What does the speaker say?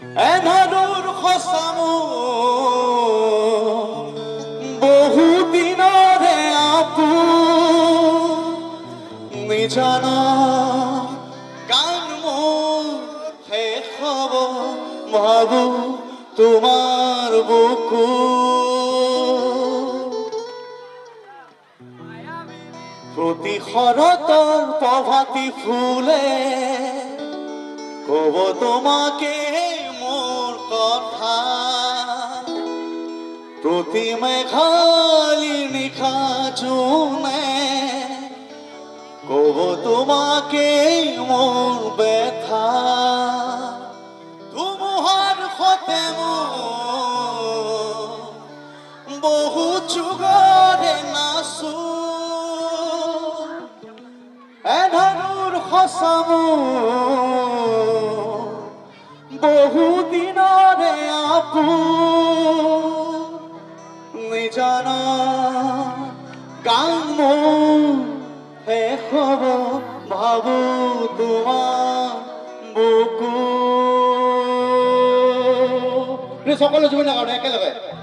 এনাদৰ সঁচামো বহুদিনৰে আপু নিজানা গান মোৰ শেষ হ'ব ভাবো তোমাৰ বুকু প্ৰতি শৰতৰ প্ৰভাতী ফুলে কব তোমাকে মোৰ কথা প্ৰতি মেঘালী নিশা জোনে কব তোমাকে মোৰ ব্যথা ধুমুহাৰ সতে মোৰ বহু যুগৰে নাচো এধানুৰ সঁচামো বহুদিনৰে আপু নিজানা গান মোৰ শেষ হ'ব ভাবো তোমাৰ বুকু সকলো জুবিনৰ কাৰণে একেলগে